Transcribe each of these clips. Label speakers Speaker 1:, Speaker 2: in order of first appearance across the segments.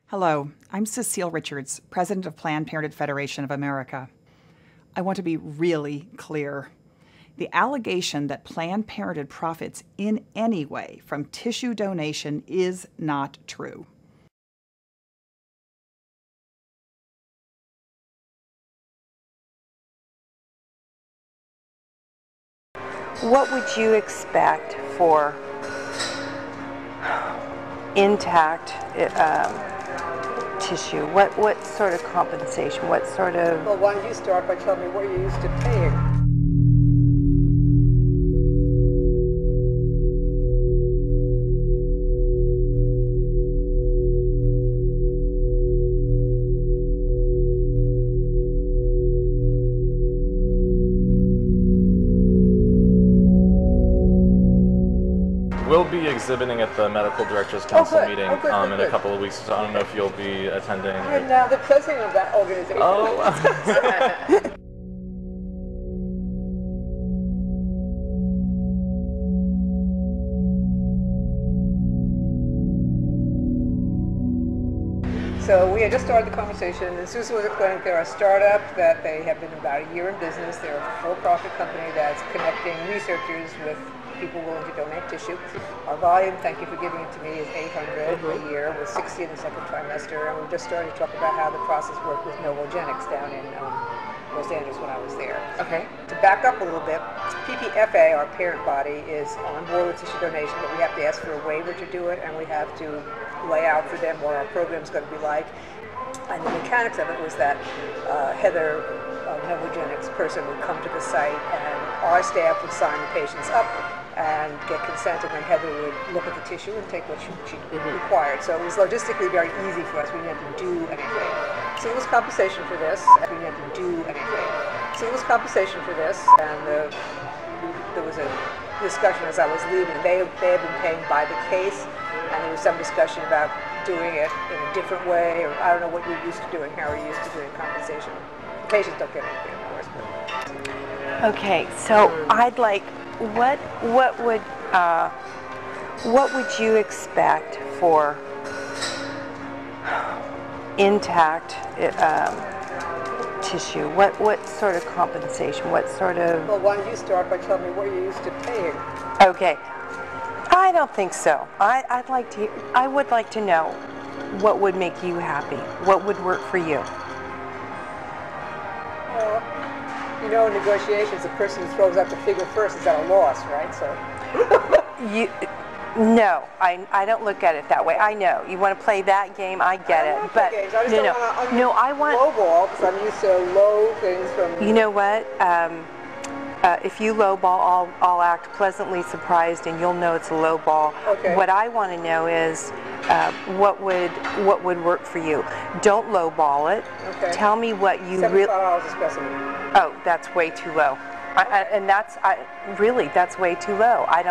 Speaker 1: Hello, I'm Cecile Richards, President of Planned Parenthood Federation of America. I want to be really clear. The allegation that Planned Parenthood profits in any way from tissue donation is not true.
Speaker 2: What would you expect for intact tissue? What sort of compensation? What sort of...
Speaker 3: Well, why don't you start by telling me what you're used to paying?
Speaker 4: We'll be exhibiting at the Medical Directors Council meeting
Speaker 3: good.
Speaker 4: in a couple of weeks, so I don't know if you'll be attending.
Speaker 3: I'm now the president of that organization.
Speaker 4: Oh.
Speaker 3: So we had just started the conversation, and Susan was explaining they're a startup, that they have been about a year in business. They're a for-profit company that's connecting researchers with people willing to donate tissue. Our volume, thank you for giving it to me, is 800 a year, with 60 in the second trimester, and we just started to talk about how the process worked with Novogenics down in Los Angeles when I was there.
Speaker 2: Okay.
Speaker 3: To back up a little bit, PPFA, our parent body, is on board with tissue donation, but we have to ask for a waiver to do it, and we have to lay out for them what our program's going to be like. And the mechanics of it was that Heather, Novogenics person, would come to the site, and our staff would sign the patients up and get consent, and then Heather would look at the tissue and take what she required. So it was logistically very easy for us. We didn't have to do anything. So it was compensation for this. We didn't have to do anything. So it was compensation for this, and there was a discussion as I was leaving. They had been paying by the case, and there was some discussion about doing it in a different way, or I don't know what you're used to doing, how are you used to doing compensation. The patients don't get anything, of course. But.
Speaker 2: Okay, so I'd like, what would you expect for intact tissue? What sort of compensation? What sort of...
Speaker 3: Well, why don't you start by telling me what you're used to paying?
Speaker 2: Okay. I don't think so. I would like to know what would make you happy. What would work for you?
Speaker 3: Well, you know, in negotiations, the person who throws out the figure first is at a loss, right? So.
Speaker 2: No, I don't look at it that way. I know you want to play that game. I get it, but no, I want
Speaker 3: lowball because I'm used to low things from.
Speaker 2: You know what? If you lowball, I'll act pleasantly surprised, and you'll know it's a lowball.
Speaker 3: Okay.
Speaker 2: What I want to know is what would work for you. Don't lowball it.
Speaker 3: Okay.
Speaker 2: Tell me what you really.
Speaker 3: $75 a specimen.
Speaker 2: Oh, that's way too low. And that's really that's way too low. I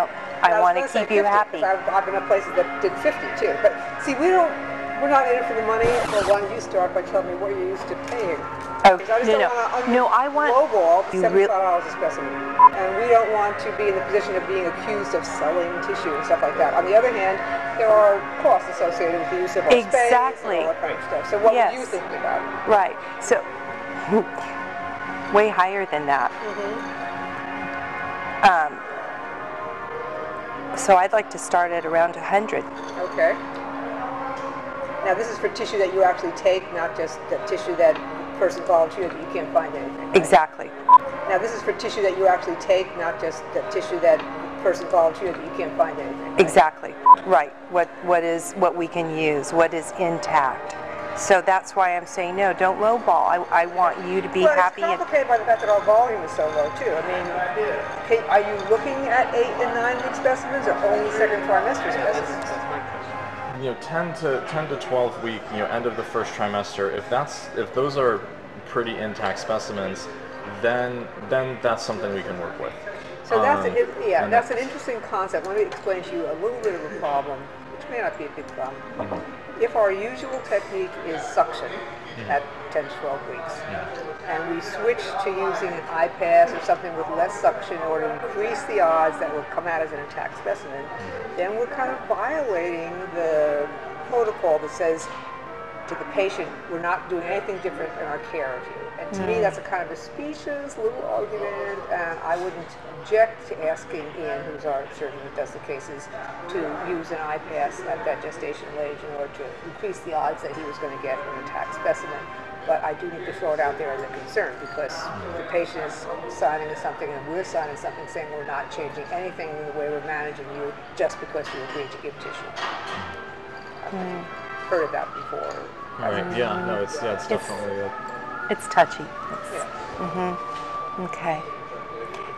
Speaker 2: want to keep you happy.
Speaker 3: I've been at places that did 50 too. But see, we're not in it for the money. Well, why don't you start by telling me what you're used to paying?
Speaker 2: Oh, no, I want
Speaker 3: lowball $75 a specimen, and we don't want to be in the position of being accused of selling tissue and stuff like that. On the other hand, there are costs associated with the use of our space and all that kind of stuff. So what would you think about?
Speaker 2: Right. So way higher than that. So I'd like to start at around 100.
Speaker 3: Okay. Now this is for tissue that you actually take, not just the tissue that person volunteered that you can't find anything. Right?
Speaker 2: Exactly.
Speaker 3: Now this is for tissue that you actually take, not just the tissue that person volunteered that you can't find anything. Right?
Speaker 2: Exactly. Right. What we can use, what is intact. So that's why I'm saying no, don't lowball. I want you to be happy.
Speaker 3: It's complicated by the fact that our volume is so low too. I mean, are you looking at 8 and 9 week specimens or only second trimester specimens?
Speaker 4: You know, 10 to 12 week, end of the first trimester. If those are pretty intact specimens, then that's something we can work with.
Speaker 3: So that's an interesting concept. Let me explain to you a little bit of a problem, which may not be a big problem. If our usual technique is suction at 10 to 12 weeks, and we switch to using an iPass or something with less suction in order to increase the odds that will come out as an intact specimen, then we're kind of violating the protocol that says to the patient, we're not doing anything different in our care of you. And to me, that's a kind of a specious little argument, and I wouldn't object to asking Ian, who's our surgeon that does the cases, to use an iPass at that gestational age in order to increase the odds that he was going to get an intact specimen. But I do need to throw it out there as a concern, because the patient is signing something and we're signing something saying we're not changing anything in the way we're managing you just because you agreed to give tissue. I've heard of that before.
Speaker 4: Right. Yeah. No. It's definitely.
Speaker 2: It's touchy. Okay.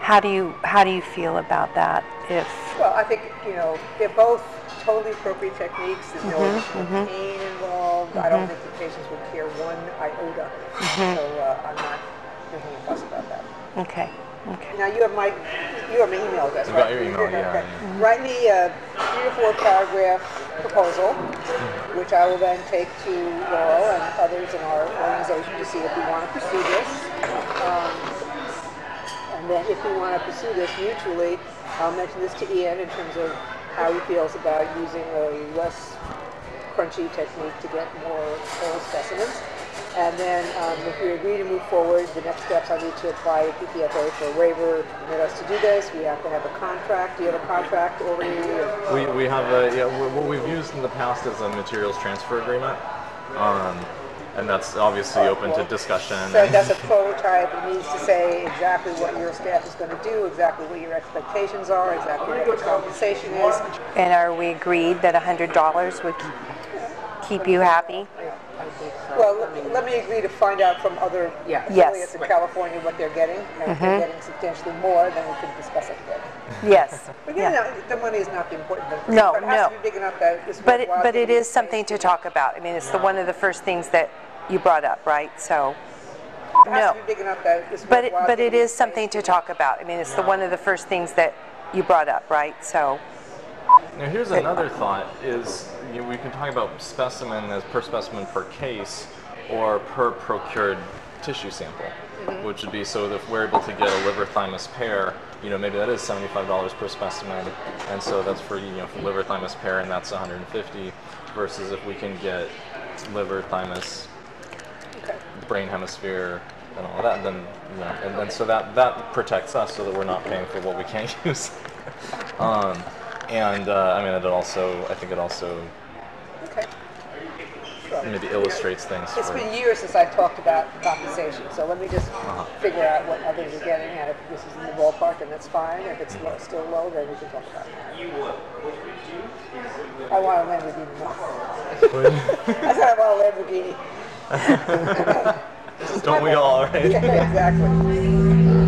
Speaker 2: How do you feel about that?
Speaker 3: Well, I think they're both totally appropriate techniques. There's no additional pain involved. I don't think the patients would care one iota. So I'm not making a fuss about that.
Speaker 2: Okay.
Speaker 3: Now you have my email address, right?
Speaker 4: Got your email, yeah.
Speaker 3: Write me a 3 or 4 paragraph proposal, which I will then take to Laurel and others in our organization to see if we want to pursue this. And then if we want to pursue this mutually, I'll mention this to Ian in terms of how he feels about using a less crunchy technique to get more whole specimens. And then if we agree to move forward, the next steps I need to apply to PPFA for a waiver to permit us to do this. We have to have a contract. Do you have a contract already?
Speaker 4: We have what we've used in the past is a materials transfer agreement. And that's obviously open to discussion.
Speaker 3: So that's a prototype. It needs to say exactly what your staff is going to do, exactly what your expectations are, exactly what the compensation is.
Speaker 2: And are we agreed that $100 would keep you happy?
Speaker 3: Well, let me agree to find out from other affiliates in California what they're getting. And if they're getting substantially more, then we can discuss it again.
Speaker 2: Yes.
Speaker 3: But the money is not the important thing.
Speaker 2: No,
Speaker 3: but it has to be big enough that it's
Speaker 2: but
Speaker 3: worthwhile
Speaker 2: it is something to talk about. I mean, it's one of the first things that you brought up, right? So
Speaker 3: it has to be big enough that it's worthwhile.
Speaker 2: But it is something to talk about. I mean, it's one of the first things that you brought up, right? So
Speaker 4: now here's another thought: is we can talk about specimen as per specimen per case, or per procured tissue sample, which would be so that if we're able to get a liver thymus pair, maybe that is $75 per specimen, and so that's for for liver thymus pair, and that's $150, versus if we can get liver thymus, brain hemisphere, and all that, then and so that protects us so that we're not paying for what we can't use. I mean, I think it also maybe illustrates things.
Speaker 3: It's been years since I talked about compensation, so let me just figure out what others are getting, and if this is in the ballpark, then that's fine. If it's still low, then we can talk about it. I want a Lamborghini. I said I want a Lamborghini.
Speaker 4: Don't we all, right?
Speaker 3: Yeah, exactly.